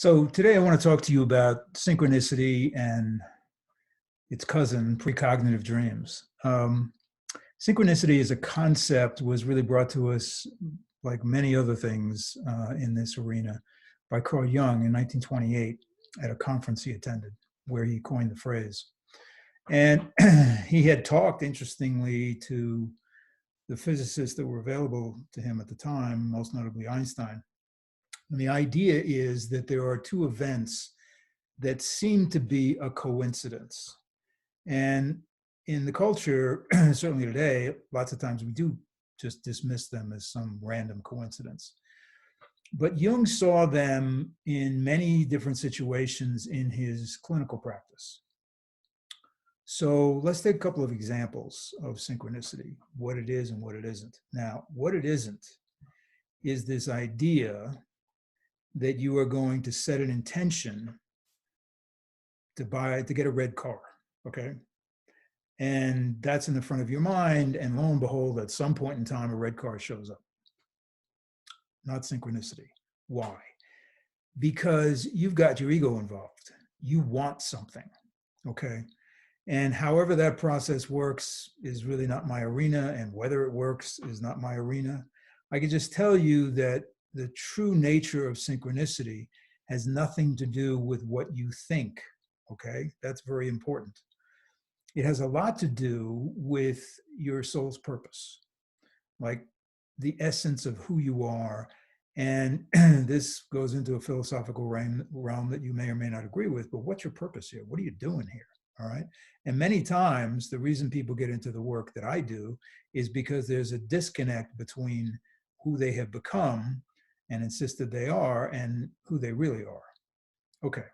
So today I want to talk to you about synchronicity and its cousin, precognitive dreams. Synchronicity as a concept was really brought to us, like many other things in this arena, by Carl Jung in 1928 at a conference he attended, where he coined the phrase. And he had talked, interestingly, to the physicists that were available to him at the time, most notably Einstein. And the idea is that there are two events that seem to be a coincidence. And in the culture, certainly today, lots of times we do just dismiss them as some random coincidence. But Jung saw them in many different situations in his clinical practice. So let's take a couple of examples of synchronicity, what it is and what it isn't. Now, what it isn't is this idea that you are going to set an intention to get a red car, okay? And that's in the front of your mind, and lo and behold, at some point in time, a red car shows up. Not synchronicity. Why? Because you've got your ego involved. You want something, okay? And however that process works is really not my arena, and whether it works is not my arena. I can just tell you that the true nature of synchronicity has nothing to do with what you think, okay? That's very important. It has a lot to do with your soul's purpose, like the essence of who you are. And this goes into a philosophical realm that you may or may not agree with, but what's your purpose here? What are you doing here? All right. And many times the reason people get into the work that I do is because there's a disconnect between who they have become and insisted they are and who they really are. Okay.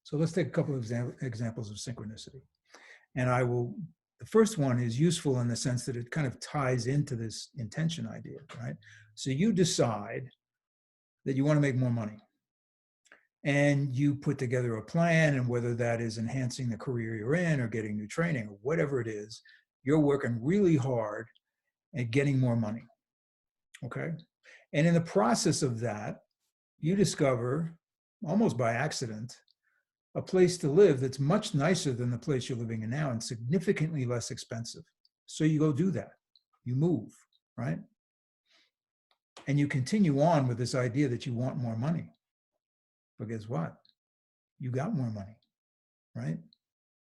So let's take a couple of examples of synchronicity. And the first one is useful in the sense that it kind of ties into this intention idea, right? So you decide that you want to make more money. And you put together a plan, and whether that is enhancing the career you're in or getting new training or whatever it is, you're working really hard at getting more money, okay? And in the process of that, you discover, almost by accident, a place to live that's much nicer than the place you're living in now and significantly less expensive. So you go do that. You move, right? And you continue on with this idea that you want more money. But guess what? You got more money, right?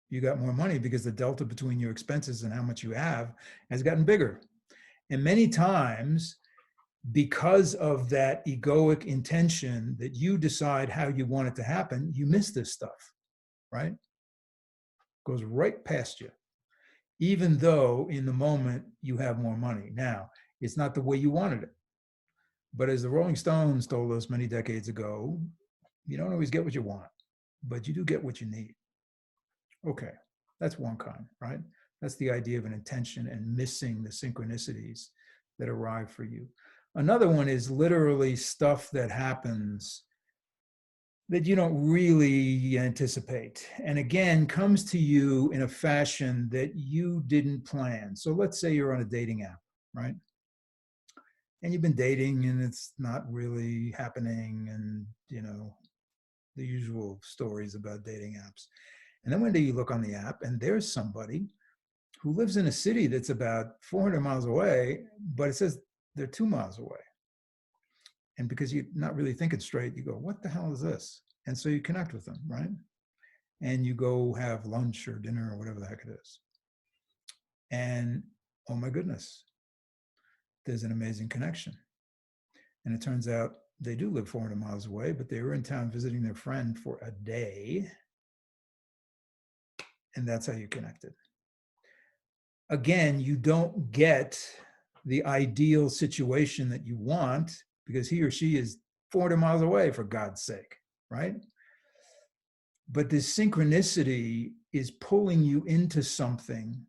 You got more money because the delta between your expenses and how much you have has gotten bigger. And many times, because of that egoic intention that you decide how you want it to happen, you miss this stuff, right? Goes right past you, even though in the moment you have more money. Now, it's not the way you wanted it. But as the Rolling Stones told us many decades ago, you don't always get what you want, but you do get what you need. Okay, that's one kind, right? That's the idea of an intention and missing the synchronicities that arrive for you. Another one is literally stuff that happens that you don't really anticipate. And again, comes to you in a fashion that you didn't plan. So let's say you're on a dating app, right? And you've been dating and it's not really happening, and, you know, the usual stories about dating apps. And then one day you look on the app and there's somebody who lives in a city that's about 400 miles away, but it says they're 2 miles away. And because you're not really thinking straight, you go, what the hell is this? And so you connect with them, right? And you go have lunch or dinner or whatever the heck it is. And oh my goodness, there's an amazing connection. And it turns out they do live 400 miles away, but they were in town visiting their friend for a day. And that's how you connected. Again, you don't get the ideal situation that you want because he or she is 400 miles away, for God's sake, right? But this synchronicity is pulling you into something,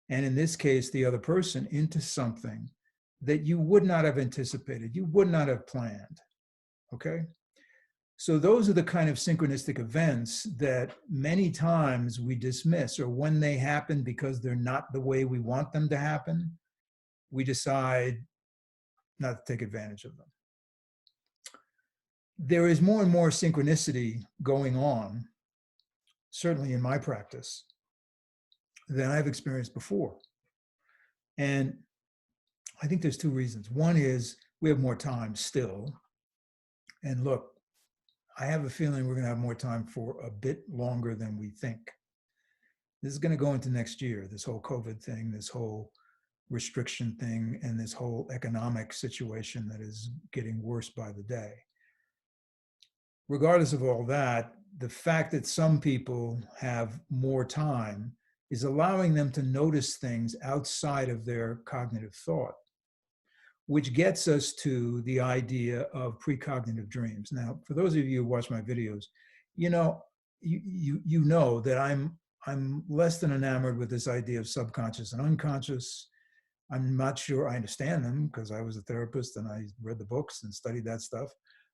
and in this case, the other person into something that you would not have anticipated, you would not have planned, okay? So those are the kind of synchronistic events that many times we dismiss, or when they happen because they're not the way we want them to happen, we decide not to take advantage of them. there is more and more synchronicity going on, certainly in my practice, than I've experienced before. And I think there's two reasons. One is we have more time still. And look, I have a feeling we're going to have more time for a bit longer than we think. This is going to go into next year, this whole COVID thing, this whole restriction thing, and this whole economic situation that is getting worse by the day. Regardless of all that, the fact that some people have more time is allowing them to notice things outside of their cognitive thought, which gets us to the idea of precognitive dreams. Now, for those of you who watch my videos, you know, you know that I'm less than enamored with this idea of subconscious and unconscious. I'm not sure I understand them because I was a therapist and I read the books and studied that stuff.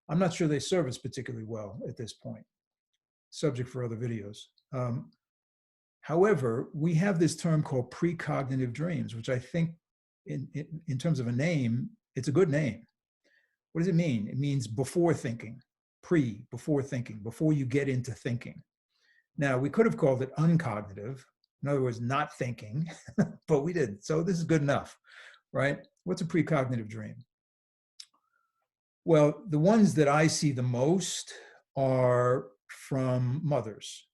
I'm not sure they serve us particularly well at this point. Subject for other videos. However, we have this term called precognitive dreams, which I think in terms of a name, it's a good name. What does it mean? It means before thinking, before thinking, before you get into thinking. Now, we could have called it uncognitive, in other words, not thinking, but we didn't. So this is good enough, right? What's a precognitive dream? Well, the ones that I see the most are from mothers,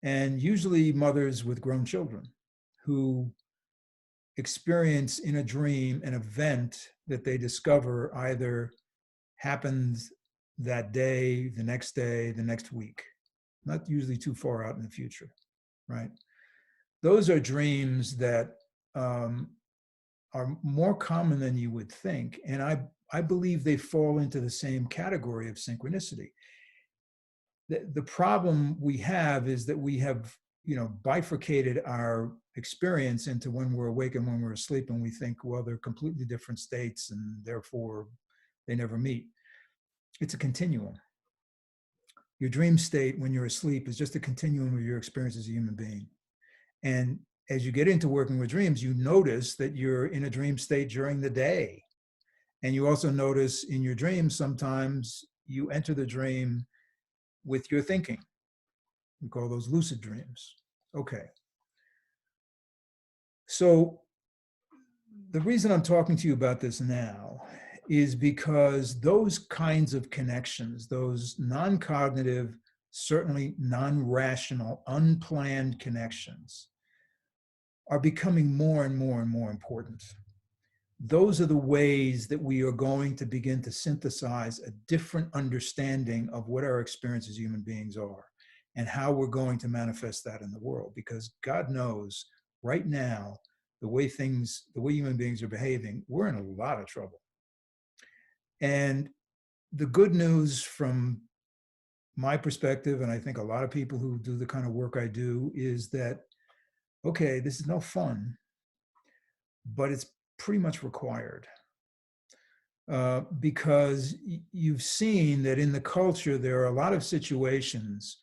and usually mothers with grown children who experience in a dream an event that they discover either happened that day, the next week, not usually too far out in the future, right? Those are dreams that are more common than you would think. And I believe they fall into the same category of synchronicity. The problem we have is that we have, bifurcated our experience into when we're awake and when we're asleep, and we think, well, they're completely different states and therefore they never meet. It's a continuum. Your dream state when you're asleep is just a continuum of your experience as a human being. And as you get into working with dreams, you notice that you're in a dream state during the day. And you also notice in your dreams, sometimes you enter the dream with your thinking. We call those lucid dreams. Okay. So the reason I'm talking to you about this now is because those kinds of connections, those non-cognitive, certainly non-rational, unplanned connections, are becoming more and more and more important. Those are the ways that we are going to begin to synthesize a different understanding of what our experience as human beings are and how we're going to manifest that in the world. Because God knows right now, the way human beings are behaving, we're in a lot of trouble. And the good news from my perspective, and I think a lot of people who do the kind of work I do, is that, okay, this is no fun, but it's pretty much required. Because you've seen that in the culture, there are a lot of situations,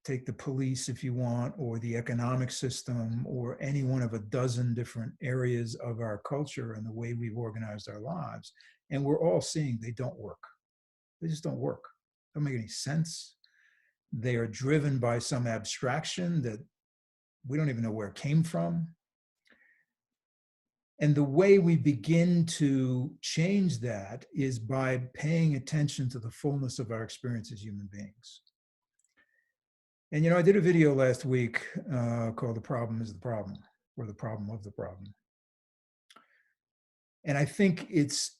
take the police if you want, or the economic system, or any one of a dozen different areas of our culture and the way we've organized our lives. And we're all seeing they don't work. They just don't work. They don't make any sense. They are driven by some abstraction that we don't even know where it came from. And the way we begin to change that is by paying attention to the fullness of our experience as human beings. And, I did a video last week called The Problem is the Problem, or The Problem of the Problem. And I think it's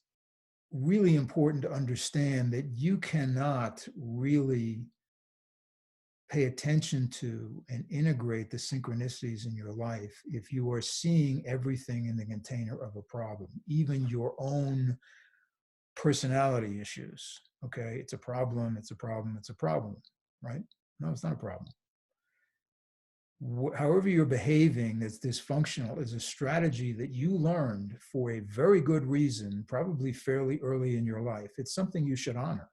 really important to understand that you cannot really pay attention to and integrate the synchronicities in your life if you are seeing everything in the container of a problem, even your own personality issues. Okay, it's a problem, it's a problem, it's a problem, right? No, it's not a problem. However you're behaving that's dysfunctional is a strategy that you learned for a very good reason, probably fairly early in your life. It's something you should honor.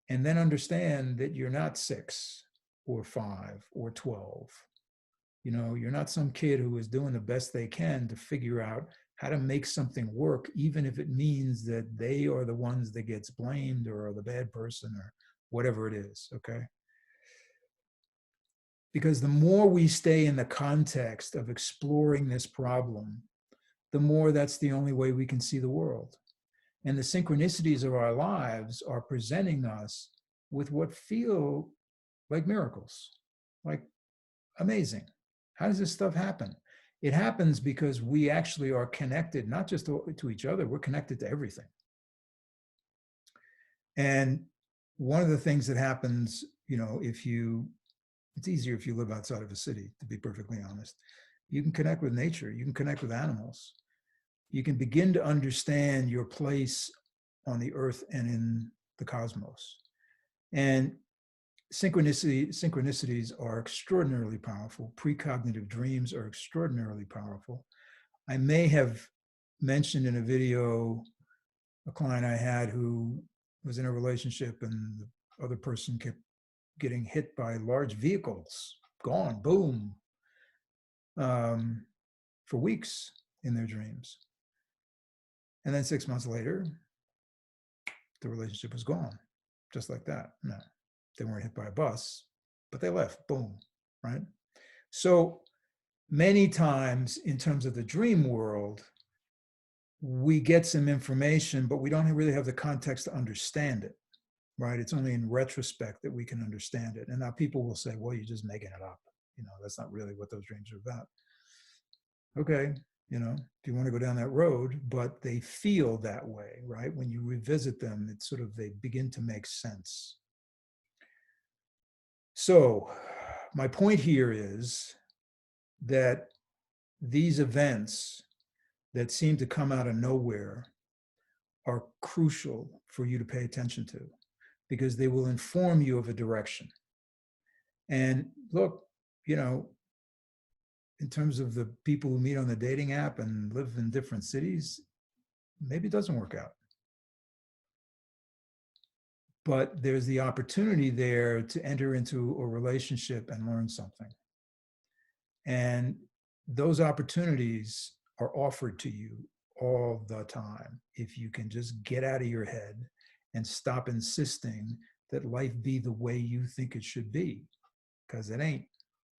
And then understand that you're not 6 or 5 or 12. You're not some kid who is doing the best they can to figure out how to make something work, even if it means that they are the ones that gets blamed or are the bad person or whatever it is, okay? Because the more we stay in the context of exploring this problem, the more that's the only way we can see the world. And the synchronicities of our lives are presenting us with what feel like miracles, like amazing. How does this stuff happen? It happens because we actually are connected, not just to each other, we're connected to everything. And one of the things that happens, it's easier if you live outside of a city, to be perfectly honest. You can connect with nature, you can connect with animals. You can begin to understand your place on the earth and in the cosmos. And synchronicities are extraordinarily powerful. Precognitive dreams are extraordinarily powerful. I may have mentioned in a video a client I had who was in a relationship and the other person kept getting hit by large vehicles, gone, boom, for weeks in their dreams. And then 6 months later, the relationship was gone, just like that. No, they weren't hit by a bus, but they left, boom, right? So many times in terms of the dream world, we get some information, but we don't really have the context to understand it, right? It's only in retrospect that we can understand it. And now people will say, well, you're just making it up. That's not really what those dreams are about. Okay, if you want to go down that road, but they feel that way, right? When you revisit them, it's sort of, they begin to make sense. So my point here is that these events that seem to come out of nowhere are crucial for you to pay attention to, because they will inform you of a direction. And look, in terms of the people who meet on the dating app and live in different cities, maybe it doesn't work out. But there's the opportunity there to enter into a relationship and learn something. And those opportunities are offered to you all the time if you can just get out of your head and stop insisting that life be the way you think it should be, because it ain't,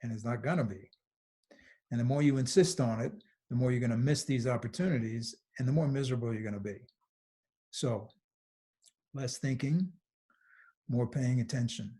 and it's not gonna be. And the more you insist on it, the more you're gonna miss these opportunities and the more miserable you're gonna be. So less thinking, more paying attention.